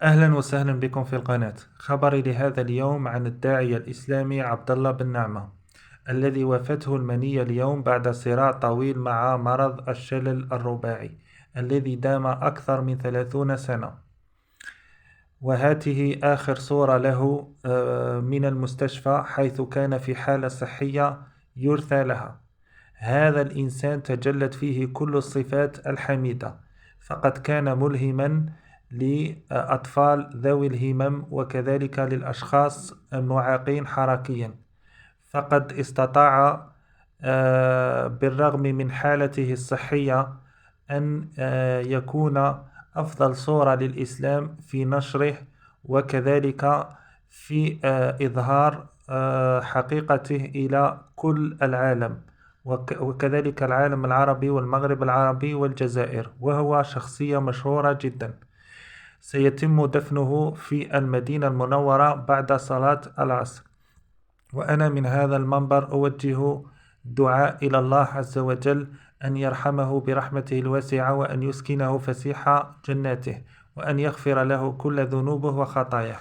أهلا وسهلا بكم في القناة. خبري لهذا اليوم عن الداعية الإسلامي عبد الله بن نعمة الذي وافته المنية اليوم بعد صراع طويل مع مرض الشلل الرباعي الذي دام أكثر من 30 سنة. وهاته آخر صورة له من المستشفى، حيث كان في حالة صحية يرثى لها. هذا الإنسان تجلت فيه كل الصفات الحميدة، فقد كان ملهما لأطفال ذوي الهمم وكذلك للأشخاص المعاقين حركيا. فقد استطاع بالرغم من حالته الصحية أن يكون أفضل صورة للإسلام في نشره وكذلك في إظهار حقيقته إلى كل العالم، وكذلك العالم العربي والمغرب العربي والجزائر، وهو شخصية مشهورة جدا. سيتم دفنه في المدينة المنورة بعد صلاة العصر، وأنا من هذا المنبر أوجه دعاء إلى الله عز وجل أن يرحمه برحمته الواسعة، وأن يسكنه فسيح جناته، وأن يغفر له كل ذنوبه وخطاياه.